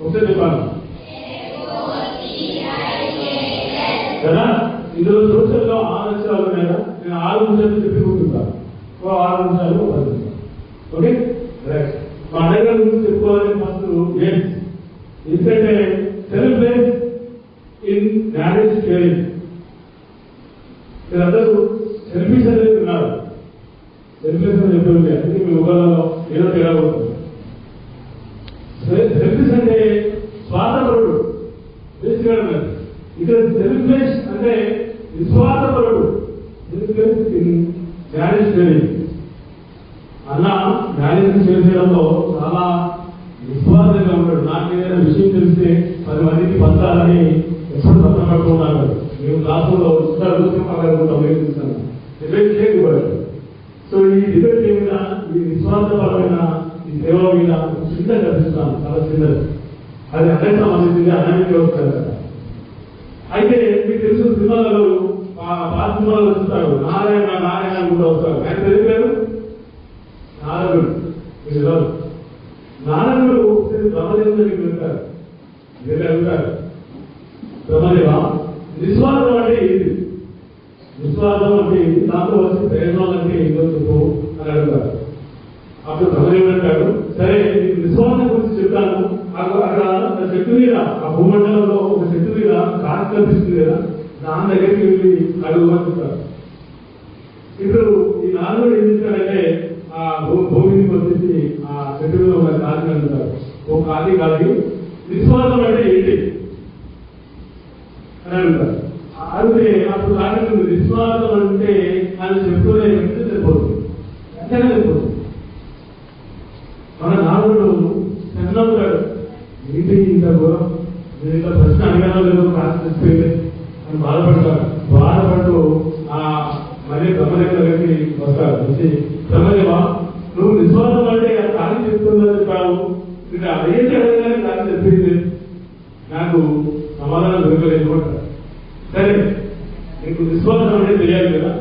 ఒకసారి చెప్పాను కదా. ఇందులో సోషల్లో 6 అక్షరాలు ఉన్నాయి కదా. నేను 6 నిమిషాలు చెప్పి కూర్చుంటాను. 6 నిమిషాలు 10 నిమిషాలు. Okay right. మా దగ్గర గురించి చెప్పుకోవాలని ఫస్ట్ ఏంటి ఎందుకంటే సెల్ఫ్లెస్ ఇన్ మ్యారేజ్ షేరింగ్. మీరందరూ సెల్ఫిష్ అనేది ఉన్నారు. సెల్ఫ్లెస్ అని చెప్పి అందుకే మీ ఊళ్ళలో ఏదో తేడా అవుతుంది. సెల్ఫిష్ అంటే స్వార్థపరుడు వేసుకున్నాడు. ఇక్కడ సెల్ఫ్లెస్ అంటే నిస్వార్థపరుడు. Selfless in marriage sharing. అన్న మ్యారేజ్ చేయడంలో చాలా నిస్వార్థంగా ఉంటాడు. నాకు ఏదైనా విషయం తెలిస్తే 10 మందికి పంచాలని ఎప్పుడు పత్రం పట్టుకున్నాను. మేము క్లాసులో మాట్లాడుకుంటాం డిబేట్ చేయకూడదు. సో ఈ డిబేట్ మీద ఈ నిస్వార్థపరమైన ఈ సేవ మీద చిన్న కనిపిస్తున్నాను, చాలా చిన్నది. అది అన్నిటి సంబంధించింది, అన్నిటికీ వస్తారు కదా. అయితే మీకు తెలుసు సినిమాలలో పాత సినిమాలు వస్తారు, నారాయణ నారాయణ కూడా వస్తారు. ఆయన తెలియలేదు నారాయణుడు. నారాయణుడు బ్రహ్మదేవుడికి వెళ్తారు. వేరే వెళ్తారు బ్రహ్మదేవ నిస్వార్థం అంటే ఏంటి, నిస్వార్థం అంటే ఏంటి, దాంతో వచ్చి ప్రయోజనాలు అంటే ఏంటో చెప్పు అని అడుగుతారు. అప్పుడు బ్రహ్మదేవుడు అంటాడు, సరే నీకు నిస్వార్థం గురించి చెప్తాను. అక్కడ చెట్టు మీద, ఆ భూమండలంలో ఒక చెట్టు మీద కాకి కనిపిస్తుంది కదా, దాని దగ్గరికి వెళ్ళి అడుగుమని చెప్తారు. ఇప్పుడు ఈ నారాయణుడు ఏం చేస్తాడంటే ఆ భూమికి వచ్చేసి ఆ చెట్టు మీద ఒక కాకి అంటారు. ఓ కాకి కాకి నిస్వార్థం అంటే ఏంటి అని అడుగుతారు. అడిగితే అప్పుడు కాకి నిస్వార్థం అంటే అని చెప్తూనే వెంటనే సరిపోతుంది, వెంటనే సరిపోతుంది. మన నాలుగుడు చెన్నవుతాడు, ఏంటి ఇంత దూరం, నేను ఇంత ప్రశ్న అడిగానో లేదో కాకి చచ్చిపోయింది అని బాధపడతాడు. బాధపడుతూ ఆ మళ్ళీ బ్రహ్మదేవ దగ్గరికి వస్తాడు. వచ్చి బ్రహ్మదేవ నువ్వు నిస్వార్థం అంటే కాకి చెప్తుందని చెప్పావు, ఇంకా అదేంటి అడగానే కాకి చెప్పింది, నాకు సమాధానం దొరకలేదు అంటారు. సరే నీకు నిస్వార్థం అంటే తెలియాలి కదా.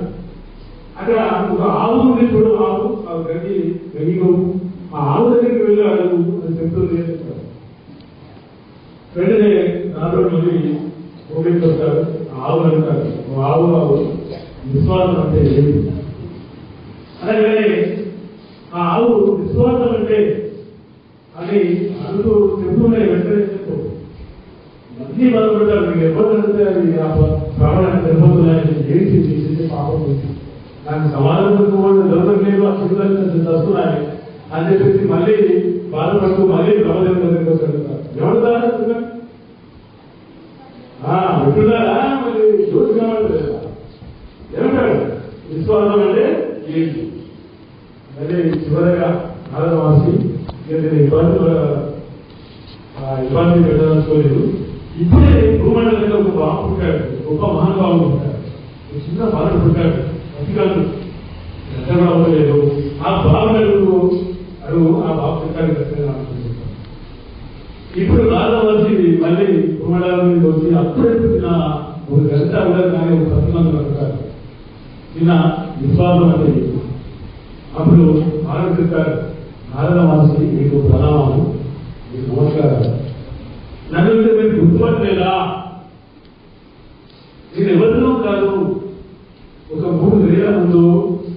అక్కడ ఒక ఆవు ఉంది చూడు, ఆవు గంగి గోవు, ఆ ఆవు దగ్గరికి వెళ్ళి అడుగు అని చెప్తుంది చెప్తారు. వెంటనే నాలుగు మళ్ళీ ఓపెన్కి వస్తారు. ఆవు అంటారు, ఆవు నిస్వార్థం అంటే ఏమి అలాగే ఆ ఆవు నిస్వార్థం అంటే అని అందుకు చెప్తూనే వెంటనే చెప్పు మళ్ళీ బాధపడతారు. మీకు ఎవరు అడిగితే అది ఆ ప్రాణానికి సరిపోతున్నాయని ఏంటి చేసేది పాపం చేసి నాకు సమాధానం దొరకలేదు, ఆ చిరుదర్శనం వస్తున్నాయి అని చెప్పేసి మళ్ళీ బాధపడుతూ మళ్ళీ బ్రహ్మదేవుడి దగ్గరికి వస్తారు. ఎవరు దారా వింటున్నారా, మరి చూస్తున్నామంటే ఏమంటాడు నిస్వార్థం అంటే ఏంటి. అదే చివరగా నారద మహర్షి నేను ఇబ్బంది పెట్టదలుచుకోలేదు. ఇప్పుడే భూమండలంలో ఒక బాబు పుట్టాడు, గొప్ప మహానుభావుడు పుట్టాడు, చిన్న బాలుడు పుట్టాడు, అధికారులు ఎక్కడ అవ్వలేదు. ఆ బాబు అడుగు ఆ బాబు పుట్టాడు ఖచ్చితంగా. ఇప్పుడు నారద మహర్షి మళ్ళీ భూమండలం నుంచి వచ్చి అప్పుడే పుట్టిన ఒక గంట ఉండదు కానీ ఒక పత్రికలు పడతారు. చిన్న నిస్వార్థం అంటే అప్పుడు ఆలోచిస్తారు, నారద మహర్షి మీకు ప్రణామాలు, మీకు నమస్కారాలు. నన్ను మీరు గుర్తుపట్టలేదా, నేను ఎవరినో కాదు. ఒక 3 వేల ముందు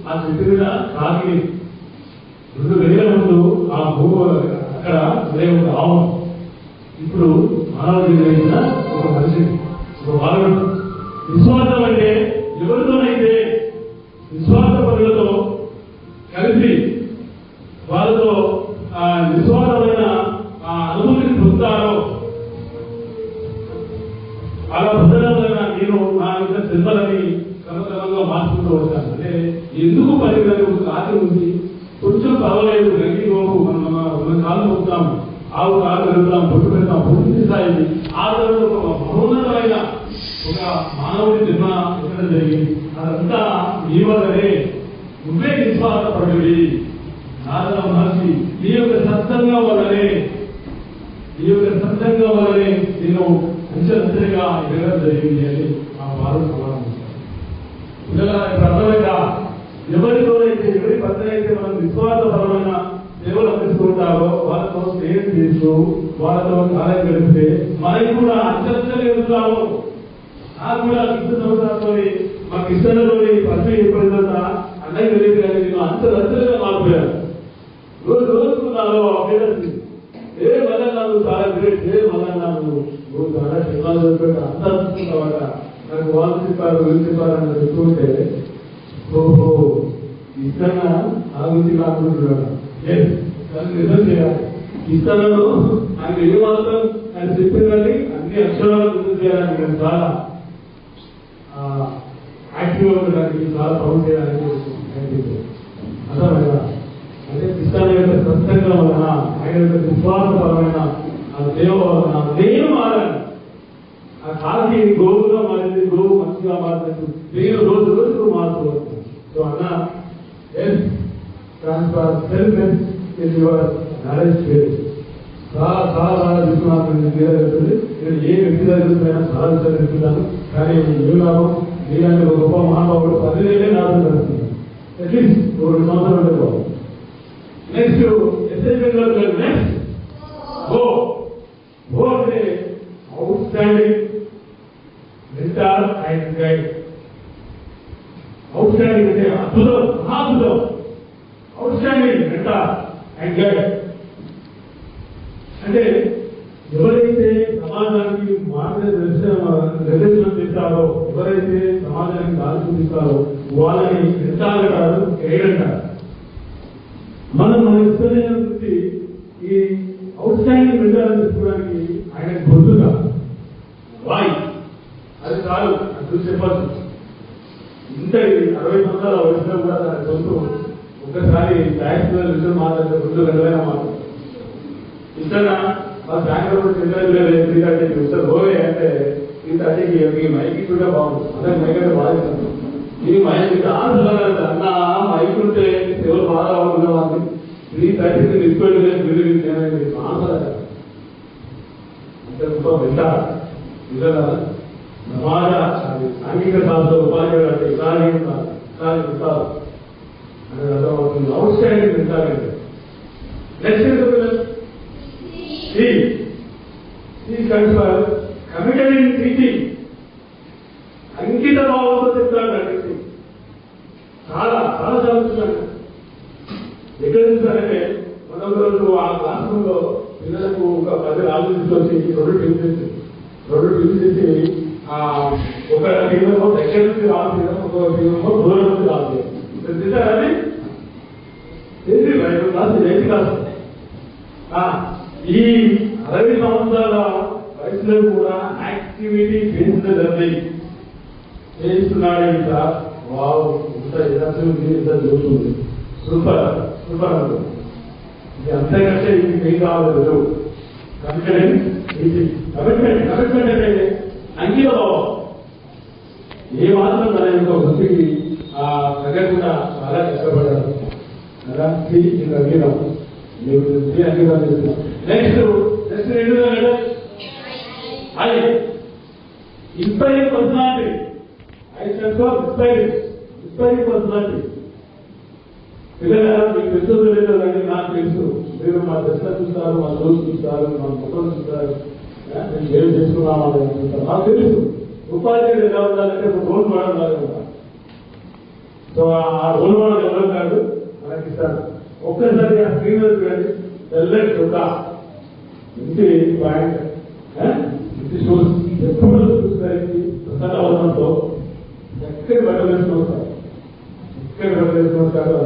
ఆ చెట్టు మీద కాకి, 2 వేల ముందు ఆ అక్కడ ఒక ఆవు, ఇప్పుడు మానవ జీవించిన ఒక మనిషి, ఒక బాలుడు. నిస్వార్థం అంటే ఎవరితోనైతే నిస్వార్థ పనులతో కలిసి వాళ్ళతో ఆ నిస్వార్థమైన ఆ అనుభూతిని పొందుతారో అలా పొందడం నేను నా యొక్క శ్రమలని క్రమక్రమంగా మార్చుకుంటూ వచ్చాను. అంటే ఎందుకు పనికిరాని ఒక కాకి ఉంది, కొంచెం పర్వాలేదు, గంగి గోపు మన కాళ్ళు మొక్కుతాం, ఆవు కాళ్ళు పెడతాం, బొట్టు పెడతాం, పూర్తి స్థాయి ఆ తర్వాత ఒక మహోన్నతమైన ఒక మానవుడి జన్మ ఎక్కడ జరిగింది. అదంతా నీ వల్లనే, నువ్వే నిస్వార్థపరుడివి. నారద మహర్షి నీ యొక్క సత్సంగం వల్లనే నేను అంచెంచెగా ఎదగడం జరిగింది అని ఆ వారు సమాధానం ఇచ్చారు. పిల్లల ఇప్పుడు అర్థమైందా, ఎవరి పట్ల అయితే మనం నిస్వార్థపరమైన సేవలు అందిస్తుంటారో వాళ్ళతో స్నేహం చేస్తూ వాళ్ళతో కాలం గడిపితే మనకి కూడా అంచలు ఎదుగుతాము. నాకు కూడా కృష్ణ సంవత్సరాలతో మా కృష్ణలోని పరిచయం ఏర్పడిన అన్నయ్య తెలియదు కానీ నేను అంచెలంచెలుగా మారిపోయాను. రోజు రోజుకు నాలో అభ్యర్థి మళ్ళా నాకు చాలా గ్రేట్ మళ్ళా నాకు నువ్వు చాలా టెక్నాలజీ అంతా చూసుకుంటావాట నాకు వాళ్ళు చెప్పారు వీళ్ళు చెప్పారని చెప్తుంటే ఓహో ఇస్తానా ఆ గురించి కాకుంటున్నాడు నిజం చేయాలి. ఇస్తాను ఆయన ఏమాత్రం ఆయన చెప్పినది అన్ని అక్షరాలు గుర్తు చేయాలని నేను చాలా యాక్టివ్గా ఉండడానికి చాలా సౌండ్ చేయడానికి అర్థమైనా అంటే కృష్ణ యొక్క సత్సంగం వలన ఆయన యొక్క విశ్వాసపరమైన ఆ దేవ వలన నేను మారాను. ఆ కాకి గోవుగా మారింది, గోవు మంచిగా మారినట్టు నేను రోజు రోజుకు మారుతూ వస్తాను. సో అన్న transfer self in your marriage phase చాలా చాలా బాగా తీసుకున్నాను. నేను ఏ వ్యక్తి దగ్గర చాలా విషయాలు చెప్తున్నాను. కానీ ఏం లాభం మీలాంటి ఒక గొప్ప మహానుభావుడు 10 ఏళ్ళే నాశనం జరుగుతుంది. అట్లీస్ట్ 2 సంవత్సరాలు ఉంటే బాబు. నెక్స్ట్ నెక్స్ట్ గో అంటే outstanding mentor and guide. Outstanding అంటే అద్భుతం, మహాద్భుతం. Outstanding mentor and guide అంటే ఎవరైతే సమాజానికి నిర్దేశనం చేస్తారో, ఎవరైతే సమాజానికి దారి చూపిస్తారో వాళ్ళని మెంటార్ అంటారు, గైడ్ అంటారు. మనం మన ఇష్టమైన వృత్తి ఈ అవుట్ స్టాండింగ్ మెంటార్ తీసుకోవడానికి ఆయన గొంతుగా వాయి అది చాలు అది చెప్పచ్చు. ఇంత 60 సంవత్సరాల వయసులో కూడా తన గొంతు ఒక్కసారి ట్యాక్స్ విషయం మాట్లాడితే 2 గంటలైనా మాట్లాడు. ఇక్కడ మా బ్యాంకులో ఎందుకంటే సార్ పోవే అంటే ఇంత మీ మైకి కూడా బాగుంది. అందరికి మైక్ అంటే బాగా ఈ మైక్ అన్న మైక్ ఉంటే ఎవరు బాగా బాగుండేవాళ్ళు 3:30 నిలిచిపోయింది అంటే గొప్ప వింటారు నిజంగా సమాజ సాంఘిక శాస్త్ర ఉపాధ్యాయులు అంటే ఇలాగే వింటారు అనేది అర్థమవుతుంది. అవుట్ స్టాండింగ్ వింటారంటే నెక్స్ట్ కమిటెడ్ ఇన్ టీచింగ్ అంకిత భావంతో చెప్తాడు. అంటే చాలా చాలా చదువుతున్నాను. ఎక్కడ చూసారంటే మొదటి రోజు ఆ క్లాస్ రూమ్ లో పిల్లలకు ఒక 10 రాళ్ళు తీసుకొచ్చి 2 టీమ్స్ చేసి ఒక టీంలో దగ్గర నుంచి రాళ్ళు చేయడం, ఒక టీంలో దూరం నుంచి రాళ్ళు చేయడం చూసారని క్లాస్ 8th క్లాస్. ఈ 60 సంవత్సరాల వయసులో కూడా యాక్టివిటీ బేస్డ్ లెర్నింగ్ చేస్తున్నాడు. ఇంకా వావ్ ఇంత చూస్తుంది. సూపర్ సూపర్ ఉంటుంది. ఇది అంతకంటే ఇది ఏం కావాలి. కమిట్మెంట్ అంటే అంకిత భావం. ఏ మాత్రం తన యొక్క వృత్తికి తగ్గకుండా చాలా కష్టపడ్డారు. అలా అంకితం మీకు అంకితం చేస్తున్నాం. Next inspiring personality. Inspiring personality పిల్లగా మీకు తెలుసు తెలియదు కానీ నాకు తెలుసు. మీరు మా దర్శనం చూస్తారు, మా రోజు చూస్తారు, మా ముఖం చూస్తారు, మేము ఏం చేసుకున్నామని చూస్తారు. నాకు తెలుసు ఉపాధ్యాయుడు ఎలా ఉండాలంటే ఒక రోల్ మోడల్ లాగా ఉండాలి. సో ఆ రోల్ మోడల్ ఎవరు కాదు మనకి ఇస్తారు. ఒక్కసారి ఆ స్క్రీన్ చూడండి, తెల్లటి ఒక ఇంటి పాయింట్ ఇంటి షూస్ ఎప్పుడు చూసేసరికి ప్రసన్నవతంతో ఎక్కడి బట్టలు వేసుకుని వస్తారు, ఎక్కడి బట్టలు వేసుకుని వస్తారు.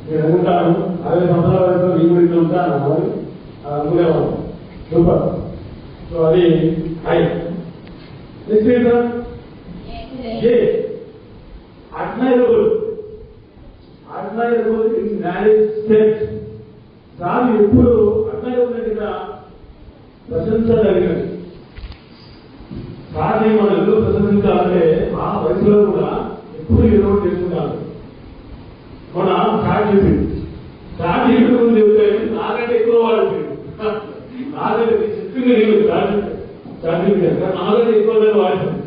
నేను అనుకుంటాను 60 సంవత్సరాల వరకు ఈ గురించి ఉంటాను అని అనుకునేవాడు. సూపర్. సో అది అడ్మైరబుల్ ఇన్ మ్యారేజ్ స్టెప్స్. దాన్ని ఎప్పుడు అడ్మైరబుల్ ప్రశంసగలిగినది. కానీ మనం ఎందుకు ప్రశంసించాలంటే ఆ వయసులో కూడా ఎప్పుడు ఏదో చేసుకుంటారు. మన చాటి ముందు చెబితే నాకంటే ఎక్కువ వాడుతుంది. నాకంటే చెప్పింది నేను నాకంటే ఎక్కువ వాడుతుంది.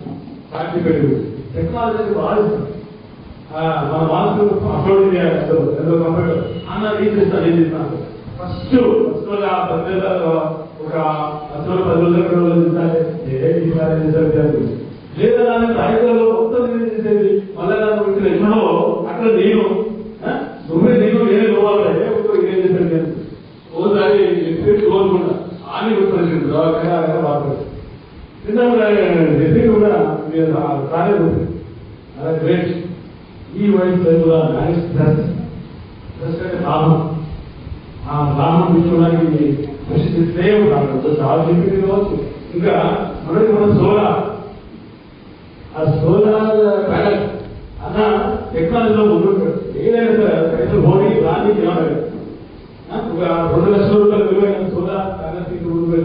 చాటి పెట్టి టెక్నాలజీ వాడుతుంది. మన మాస్క్ అప్లోడ్ చేయాలి ఏదో కంప్యూటర్ అన్న ఏం చేస్తాను ఫస్ట్ ఒక 10 రోజులు లేదా దాని రాయితీలో మొత్తం చేసేది మళ్ళీ దాని ఎన్నో అక్కడ నేను నేను పోవాలి ఏం చేశాను ఓసారి కోరుకుంటా అని గుర్తొచ్చింది బాగుంది కింద కూడా మీరు రాలేదు అలా గ్రేట్ ఈ వయసులో కూడా లాభం ఆ లాభం తీసుకోవడానికి ప్రసిద్ధిస్తే చాలా చెప్పి కావచ్చు ఇంకా మన సోలార్ ఆ సోలార్ ప్యానల్ అన్న టెక్నాలజీలో ముందుంటాడు ఏదైనా సరే రైతు హోడీ రాని ఏమన్నాడు ఒక 2 లక్షల రూపాయల విలువైన సోలార్ ప్యానల్స్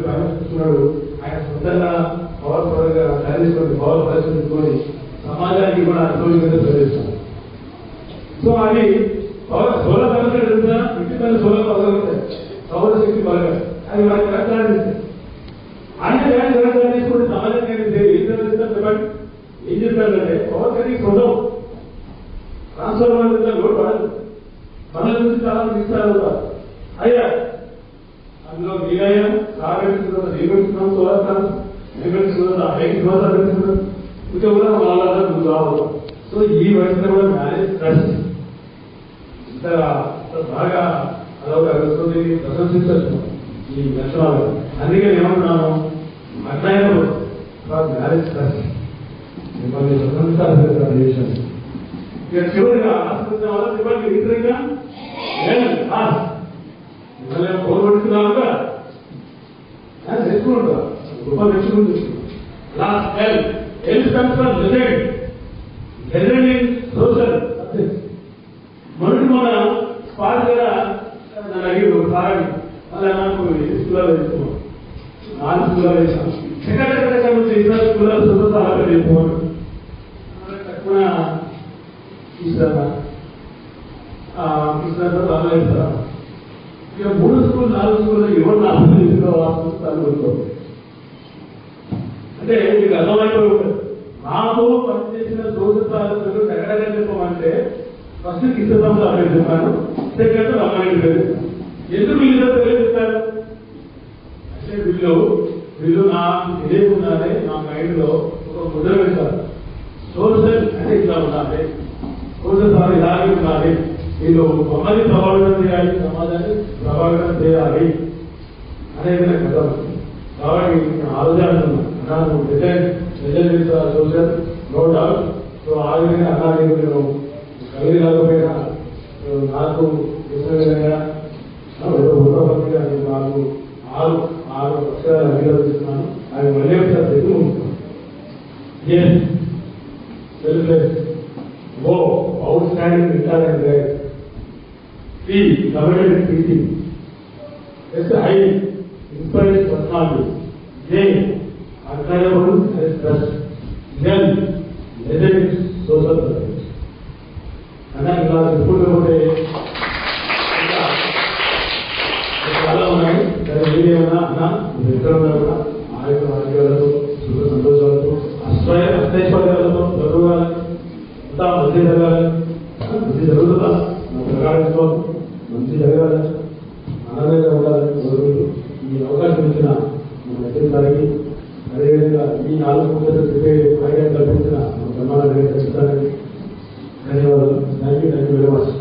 ప్యానల్స్ ఇస్తున్నాడు ఆయన సొంతంగా పవర్ పరంగా తయారు చేసుకొని పవర్ పరిశీలించుకొని సమాజానికి కూడా అనుభవంగా ప్రవేశిస్తాం సో అది సోలార్ పరంగా తెలుసా ఇంటి పైన సోలార్ పరంగా సౌర శక్తి పరంగా అది మనకి కరెక్ట్ అన్ని తీసుకుంటే సమాజానికి చెప్పండి ఏం చెప్తాడంటే పవర్ కటింగ్ సొంతం ట్రాన్స్ఫార్మర్ లోడ్ పడదు పనుల నుంచి చాలా తీస్తారు అయ్యా అందులో నీరాయం రాబెట్టుకున్నాం రీపెట్టుకున్నాం సోలార్ ప్లాంట్స్ నిలబెట్టుకున్నాం హైట్ సోలార్ పెట్టుకున్నాం ఇంకా కూడా వాళ్ళ ముందు రావాలి సో ఈ వయసులో కూడా మ్యారేజ్ ట్రస్ట్ ఇంత బాగా అదొక అభివృద్ధి ప్రశంసించచ్చు ఈ లక్షణాలు అందుకే ఏమంటున్నాను అట్లయిన మ్యారేజ్ ట్రస్ట్ మిమ్మల్ని ప్రశంసాలు చేశాను ఇక చివరిగా ఆస్పత్రి వల్ల చివరికి ఇతరంగా మిమ్మల్ని కోరుకుంటున్నాక తెచ్చుకుంటా రూపాయలు తెచ్చుకుంటూ last health concern legend in social మొదటి మన స్పాట్ కూడా నన్ను అడిగి ఒకసారి అలా నాకు స్కూల్లో వేసుకున్నాం 4 స్కూల్లో వేసాం ఎక్కడ స్కూల్లో స్వతంత్ర ఆలోచన చేసుకోవాలి తక్కువ ఇస్తారా ఇస్తారా ఇక 3 స్కూల్ 4 స్కూల్లో ఎవరు నా తీసుకోవాలి అంటే మీకు అర్థమైపోయి ఉంటుంది నాకు పనిచేసిన స్వతంత్ర ఆలోచనలు ఎక్కడ చెప్పమంటే ఫస్ట్ కిష్టంలో అప్లై చెప్పాను సెకండ్ అమ్మాయి ఎందుకు వీళ్ళు తెలియజేస్తారు అంటే వీళ్ళు నాకు తెలియకుండానే నా మైండ్ లో ఒక ముద్ర వేశారు సోషల్ అంటే ఇట్లా ఉండాలి సోషల్ ద్వారా ఇలాగే ఉండాలి వీళ్ళు మమ్మల్ని ప్రభావితం చేయాలి సమాజాన్ని ప్రభావితం చేయాలి అనేది నాకు అర్థం కాబట్టి నేను ఆలోచన సోషల్ నో డౌట్ సో ఆ విధంగా అలాగే నేను కలిగి రాకపోయినా నాకు విధంగా నాకు 6 అక్షరాలు అంగీకరిస్తున్నాను అవి మళ్ళీ ఒకసారి Telugu O outstanding retard and guide C committed teaching S high inspiring personality J అన్కైనబుల్ and trust L legend social service అన్నా ఇలా చెప్పుకుంటే చాలా ఉన్నాయి ఏమైనా అన్నా ఎక్కడ ఉన్నా కూడా ఆరోగ్యాలతో సుఖ సంతోషాలతో అష్టైశ్వర్యాలతో జరగాలి అంతా మంచి జరగాలి మంచి జరుగుతుందా ప్రకాశించుకోవాలి మంచి జరగాలి ఆనందంగా ఉండాలని కోరుకుంటూ ఈ అవకాశం ఇచ్చిన మన నచ్చిందానికి అదేవిధంగా ఈ 4 పూజలు చెప్పే భాగ్యం కల్పించిన మన బ్రహ్మాండ ధన్యవాదాలు. Thank you very much.